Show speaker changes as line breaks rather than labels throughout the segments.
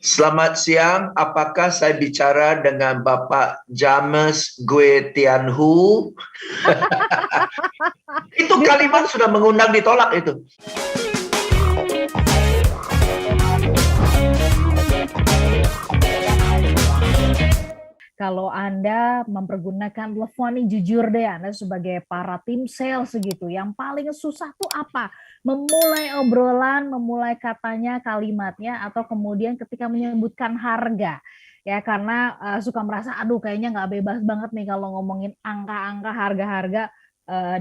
Selamat siang, apakah saya bicara dengan Bapak James Gue Tianhu? Itu kalimat sudah mengundang ditolak itu.
Kalau Anda mempergunakan telepon nih, jujur deh Anda sebagai para tim sales segitu, yang paling susah tuh apa? Memulai obrolan, memulai katanya, kalimatnya, atau kemudian ketika menyebutkan harga. Ya, karena suka merasa, aduh kayaknya nggak bebas banget nih kalau ngomongin angka-angka, harga-harga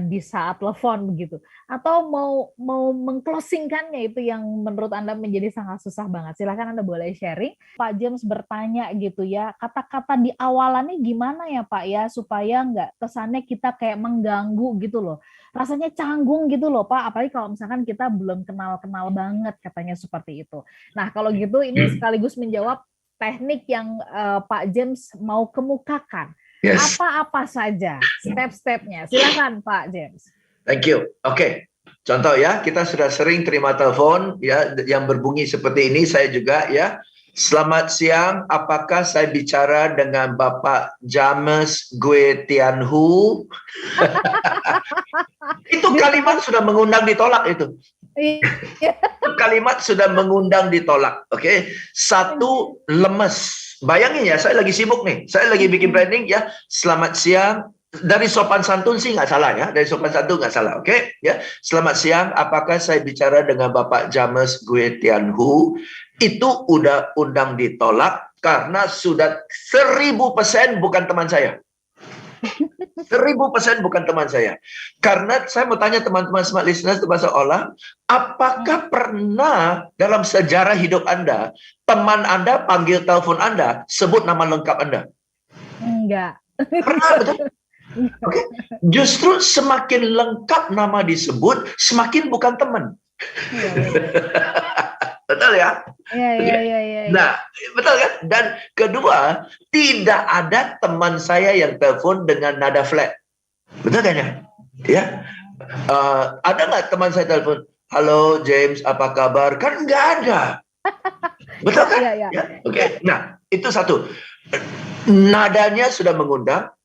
di saat telepon begitu. Atau mau mengclosingkannya itu yang menurut Anda menjadi sangat susah banget. Silahkan Anda boleh sharing. Pak James bertanya gitu ya, kata-kata di awalannya gimana ya Pak ya, supaya nggak kesannya kita kayak mengganggu gitu loh. Rasanya canggung gitu loh Pak, apalagi kalau misalkan kita belum kenal-kenal banget katanya seperti itu. Nah kalau gitu ini sekaligus menjawab teknik yang Pak James mau kemukakan.
Yes.
Apa-apa saja step-stepnya. Silakan Pak James.
Thank you. Oke. Contoh ya, kita sudah sering terima telepon ya yang berbunyi seperti ini. Saya juga ya. Selamat siang, apakah saya bicara dengan Bapak James Gue Tianhu? Itu kalimat sudah mengundang ditolak itu. Kalimat sudah mengundang ditolak. Oke. Satu, lemes. Bayangin ya, saya lagi sibuk nih. Saya lagi bikin branding ya. Selamat siang. Dari sopan santun sih nggak salah ya. Dari sopan santun nggak salah. Oke. Ya. Selamat siang. Apakah saya bicara dengan Bapak James Gue Tianhu? Itu udah undang ditolak karena sudah 1000% bukan teman saya. 1000% bukan teman saya. Karena saya mau tanya teman-teman smart listeners seolah, apakah pernah dalam sejarah hidup Anda, teman Anda panggil telepon Anda, sebut nama lengkap Anda?
Enggak.
Pernah, betul? Okay. Justru semakin lengkap nama disebut, semakin bukan teman. Betul ya?
Iya.
Nah, betul kan? Dan kedua, tidak ada teman saya yang telepon dengan nada flat. Betul kan ya? Ya. Ada nggak teman saya telepon, halo James, apa kabar? Kan nggak ada. Betul kan?
Iya.
Ya? Oke. Nah, itu satu. Nadanya sudah mengundang.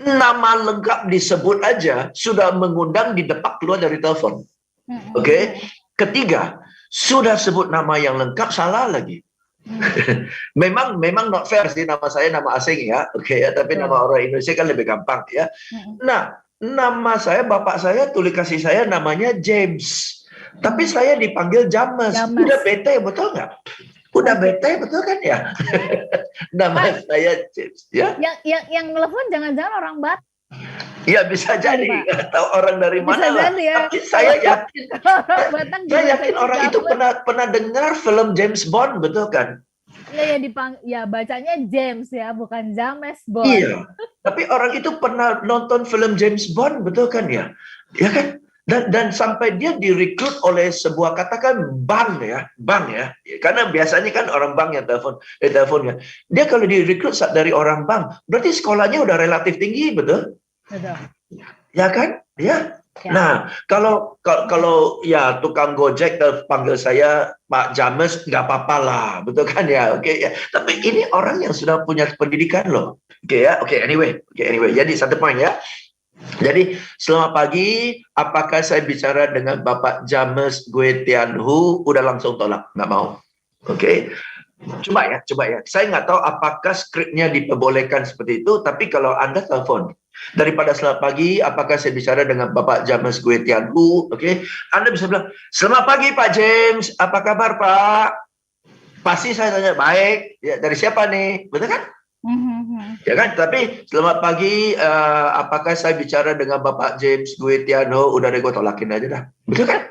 Nama lengkap disebut aja sudah mengundang didepak keluar dari telepon. Oke. Ketiga, sudah sebut nama yang lengkap salah lagi. memang not fair sih, nama saya nama asing ya, oke ya, tapi nama orang Indonesia kan lebih gampang ya. Nah, nama saya, bapak saya tulis kasih saya namanya James, tapi saya dipanggil James. Udah bete betul nggak? Udah bete betul kan ya? Nama saya James ya.
Yang telepon jangan-jangan orang Batak.
Ya bisa jadi, nggak tahu orang dari mana lah.
Ya.
Tapi saya yakin orang itu pernah dengar film James Bond, betul kan?
Ya bacanya James ya, bukan James Bond.
Iya, tapi orang itu pernah nonton film James Bond, betul kan ya? Ya kan? Dan sampai dia direkrut oleh sebuah katakan bank ya. Karena biasanya kan orang bank yang teleponnya. Dia kalau direkrut dari orang bank, berarti sekolahnya udah relatif tinggi, betul?
Betul.
Ya kan? Ya. Nah, kalau ya tukang Gojek panggil saya Pak James, nggak apa-apa lah, betul kan ya? Oke ya. Tapi ini orang yang sudah punya pendidikan loh. Oke ya. Oke, anyway. Jadi satu poin ya. Jadi selamat pagi, apakah saya bicara dengan Bapak James Gue Tianhu? Udah langsung tolak, nggak mau. Oke. Coba ya. Saya nggak tahu apakah skripnya diperbolehkan seperti itu, tapi kalau Anda telepon, daripada selamat pagi, apakah saya bicara dengan Bapak James Gue Tianhu? Oke. Anda bisa bilang, selamat pagi Pak James, apa kabar Pak? Pasti saya tanya, baik. Ya, dari siapa nih? Betul kan? Ya kan, tapi selamat pagi, apakah saya bicara dengan Bapak James Gue Tianhu? Udah deh, gue tolakin aja dah. Betul kan?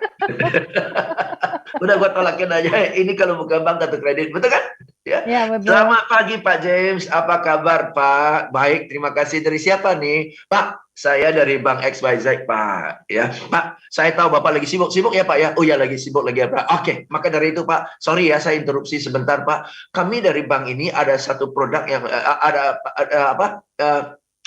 Udah gue tolakin aja. Ini kalau bukan bank kartu kredit, betul kan? Ya.
Betul.
Selamat pagi Pak James, apa kabar Pak? Baik, terima kasih. Dari siapa nih? Pak, saya dari Bank XYZ Pak. Ya, Pak, saya tahu Bapak lagi sibuk ya Pak ya. Oh ya, lagi sibuk lagi ya Pak. Oke, maka dari itu Pak, sorry ya saya interupsi sebentar Pak. Kami dari bank ini ada satu produk yang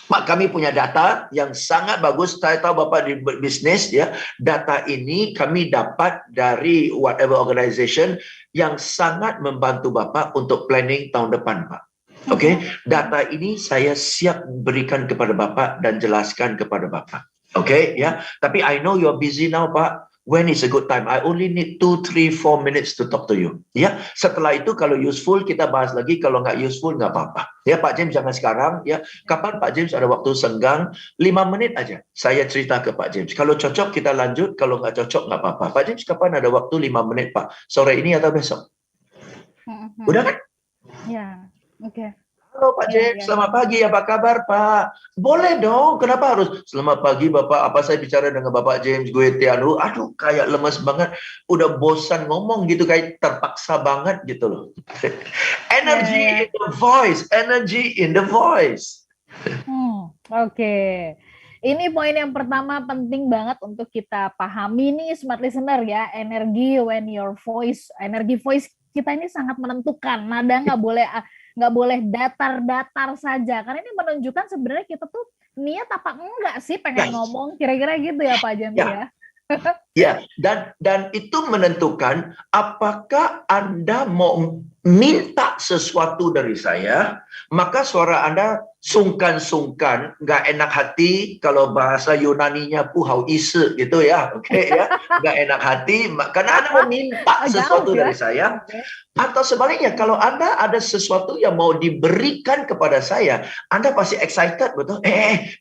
Mak, kami punya data yang sangat bagus. Saya tahu Bapak di bisnis ya. Data ini kami dapat dari whatever organization yang sangat membantu Bapak untuk planning tahun depan, Pak. Oke, data ini saya siap berikan kepada Bapak dan jelaskan kepada Bapak. Oke, ya. Tapi I know you're busy now, Pak. When is a good time? I only need 2, 3, 4 minutes to talk to you. Ya, setelah itu kalau useful kita bahas lagi, kalau nggak useful nggak apa-apa. Ya, Pak James jangan sekarang. Ya, kapan Pak James ada waktu senggang? 5 menit aja. Saya cerita ke Pak James. Kalau cocok kita lanjut, kalau nggak cocok nggak apa-apa. Pak James kapan ada waktu 5 menit Pak? Sore ini atau besok? Udah kan?
Ya, oke.
Halo Pak James, selamat pagi, apa kabar Pak? Boleh dong, kenapa harus selamat pagi Bapak, apa saya bicara dengan Bapak James Gue Tianu? Aduh, kayak lemes banget, udah bosan ngomong gitu, kayak terpaksa banget gitu loh. Energy in the voice, energy in the voice.
Oke. Ini poin yang pertama penting banget untuk kita pahami nih smart listener ya, energi when your voice, energi voice kita ini sangat menentukan, nada nggak boleh datar-datar saja, karena ini menunjukkan sebenarnya kita tuh niat apa enggak sih pengen ngomong, kira-kira gitu ya Pak James ya.
Ya, dan itu menentukan apakah Anda mau minta sesuatu dari saya, maka suara Anda sungkan-sungkan, nggak enak hati, kalau bahasa Yunaninya puhau ise gitu ya, oke ya, nggak enak hati, karena Anda mau minta sesuatu dari saya, atau sebaliknya, kalau Anda ada sesuatu yang mau diberikan kepada saya, Anda pasti excited, betul?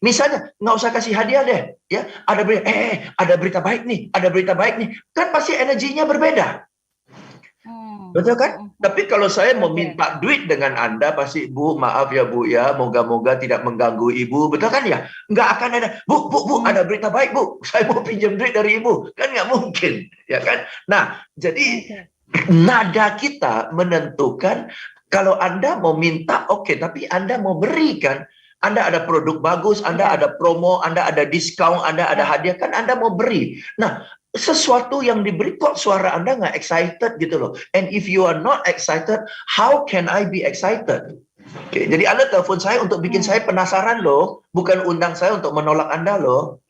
Misalnya, nggak usah kasih hadiah deh, ya, ada berita baik nih, ada berita baik nih, kan pasti energinya berbeda. Betul kan? Tapi kalau saya mau minta duit dengan Anda, pasti Bu, maaf ya Bu ya, moga-moga tidak mengganggu Ibu, betul kan ya? Nggak akan ada, Bu, ada berita baik Bu, saya mau pinjam duit dari Ibu, kan nggak mungkin, ya kan? Nah, jadi nada kita menentukan kalau Anda mau minta, oke, tapi Anda mau berikan, Anda ada produk bagus, Anda ada promo, Anda ada diskon, Anda ada hadiah, kan Anda mau beri. Nah, sesuatu yang diberi kok suara Anda nggak excited gitu loh. And if you are not excited, how can I be excited? Oke, jadi Anda telepon saya untuk bikin saya penasaran loh, bukan undang saya untuk menolak Anda loh.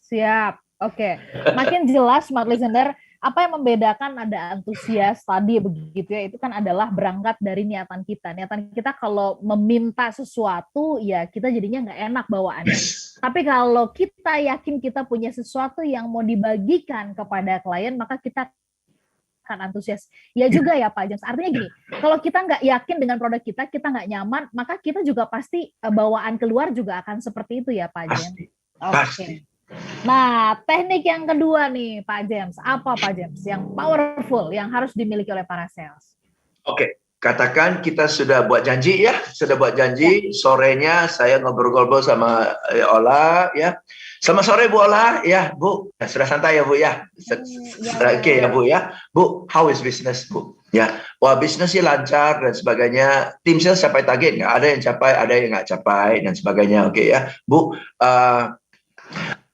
Siap, oke. Makin jelas smart listener, apa yang membedakan ada antusias tadi begitu ya, itu kan adalah berangkat dari niatan kita. Niatan kita kalau meminta sesuatu, ya kita jadinya nggak enak bawaannya. Tapi kalau kita yakin kita punya sesuatu yang mau dibagikan kepada klien, maka kita akan antusias. Ya juga ya Pak James, artinya gini, kalau kita nggak yakin dengan produk kita nggak nyaman, maka kita juga pasti bawaan keluar juga akan seperti itu ya Pak James.
Pasti.
Nah, teknik yang kedua nih Pak James, apa Pak James yang powerful yang harus dimiliki oleh para sales?
Oke, katakan kita sudah buat janji ya, sorenya saya ngobrol-ngobrol sama Ola ya. Selamat sore Bu Ola, ya Bu, sudah santai ya Bu ya. Oke ya Bu ya. Bu, how is business Bu? Ya, wah bisnisnya lancar dan sebagainya. Tim sales capai target nggak? Ada yang capai, ada yang nggak capai dan sebagainya. Oke ya, Bu.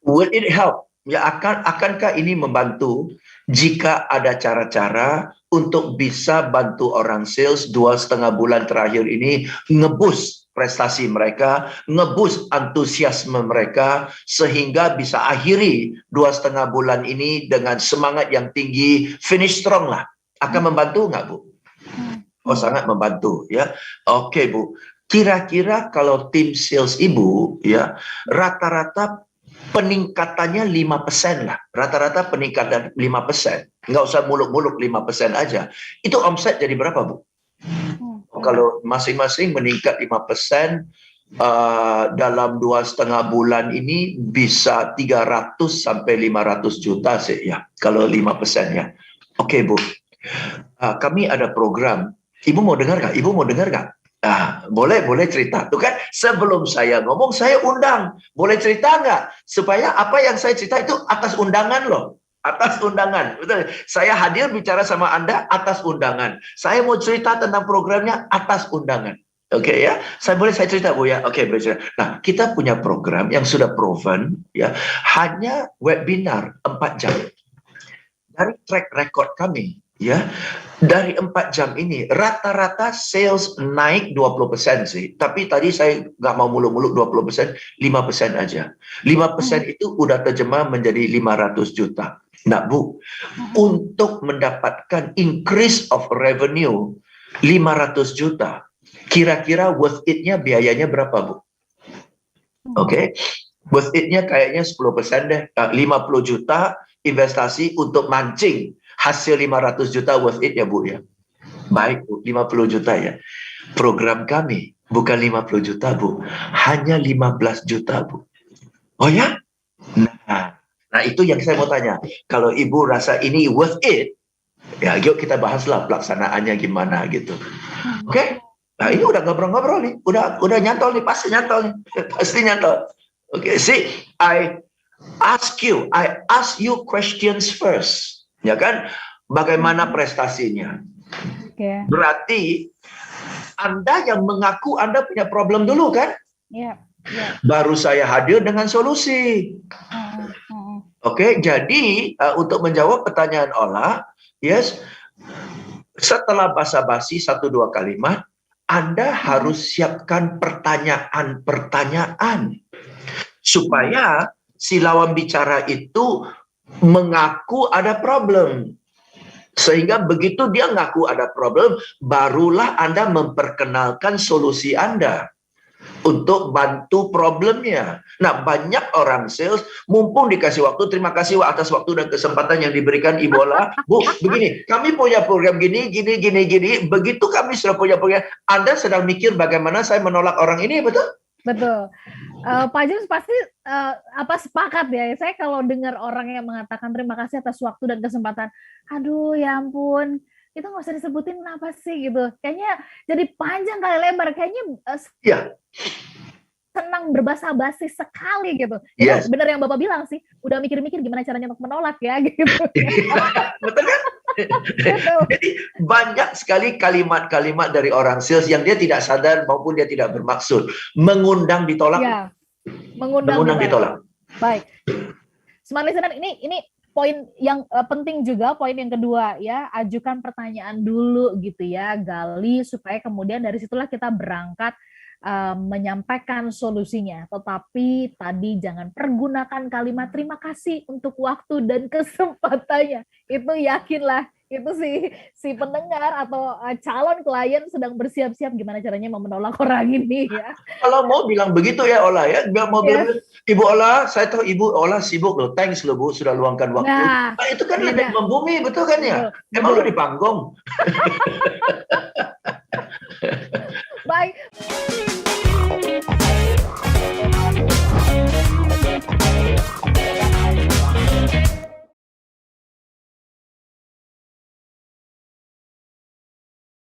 Will it help? Ya, akankah ini membantu jika ada cara-cara untuk bisa bantu orang sales 2,5 bulan terakhir ini ngebus prestasi mereka, ngebus antusiasme mereka, sehingga bisa akhiri 2,5 bulan ini dengan semangat yang tinggi, finish strong lah. Akan membantu nggak Bu? Oh, sangat membantu ya. Oke Bu, kira-kira kalau tim sales Ibu ya, rata-rata peningkatannya 5% lah. Rata-rata peningkatan 5%. Nggak usah muluk-muluk 5% aja. Itu omset jadi berapa, Bu? Kalau masing-masing meningkat 5%, dalam 2,5 bulan ini bisa 300 sampai 500 juta sih ya. Kalau 5% ya. Oke, Bu. Kami ada program. Ibu mau dengar nggak? Ibu mau dengar nggak? Boleh cerita. Tuh kan, sebelum saya ngomong, saya undang. Boleh cerita nggak? Supaya apa yang saya cerita itu atas undangan loh. Atas undangan. Betul. Saya hadir bicara sama Anda atas undangan. Saya mau cerita tentang programnya atas undangan. Oke ya, saya cerita Bu ya. Oke, boleh cerita. Nah, kita punya program yang sudah proven ya, hanya webinar 4 jam. Dari track record kami ya, dari 4 jam ini rata-rata sales naik 20% sih. Tapi tadi saya nggak mau muluk-muluk 20%, 5% aja. 5% itu udah terjemah menjadi 500 juta. Nah, Bu, untuk mendapatkan increase of revenue 500 juta, kira-kira worth it-nya biayanya berapa, Bu? Oke, worth it-nya kayaknya 10% deh. 50 juta investasi untuk mancing hasil 500 juta worth it ya, Bu ya. Baik, Bu, 50 juta ya. Program kami bukan 50 juta, Bu. Hanya 15 juta, Bu. Oh ya? Nah, itu yang saya mau tanya. Kalau Ibu rasa ini worth it, ya yuk kita bahaslah pelaksanaannya gimana gitu. Oke? Nah, ini udah ngobrol-ngobrol nih. Udah nyantol nih, pasti nyantol nih. Pasti nyantol. Oke, see, I ask you questions first. Ya kan? Bagaimana prestasinya? Berarti Anda yang mengaku Anda punya problem dulu kan? Baru saya hadir dengan solusi. Oke, jadi untuk menjawab pertanyaan Ola, yes, setelah basa-basi 1-2 kalimat, Anda harus siapkan pertanyaan-pertanyaan supaya si lawan bicara itu mengaku ada problem. Sehingga begitu dia ngaku ada problem, barulah Anda memperkenalkan solusi Anda untuk bantu problemnya. Nah, banyak orang sales, mumpung dikasih waktu, terima kasih atas waktu dan kesempatan yang diberikan Ibu Ola. Bu, begini, kami punya program gini, begitu kami sudah punya program, Anda sedang mikir bagaimana saya menolak orang ini, betul?
Betul. Pak James pasti sepakat ya. Saya kalau dengar orang yang mengatakan terima kasih atas waktu dan kesempatan, aduh ya ampun, itu nggak usah disebutin apa sih gitu. Kayaknya jadi panjang kali lebar. Kayaknya senang berbasa-basi sekali gitu. Yes. Benar yang Bapak bilang sih, udah mikir-mikir gimana caranya untuk menolak ya gitu.
Betul kan? Jadi banyak sekali kalimat-kalimat dari orang sales yang dia tidak sadar maupun dia tidak bermaksud mengundang ditolak.
Ya, mengundang ditolak. Baik. Smart listener, ini poin yang penting juga, poin yang kedua ya, ajukan pertanyaan dulu gitu ya, gali supaya kemudian dari situlah kita berangkat menyampaikan solusinya. Tetapi tadi jangan pergunakan kalimat terima kasih untuk waktu dan kesempatannya. Itu yakinlah itu si pendengar atau calon klien sedang bersiap-siap gimana caranya mau menolak orang ini ya.
Kalau mau bilang begitu ya Ola ya, mau bilang Ibu Ola, saya tahu Ibu Ola sibuk loh, thanks loh Bu sudah luangkan waktu. Nah itu kan lebih membumi, betul kan ya? Emang lo di panggung.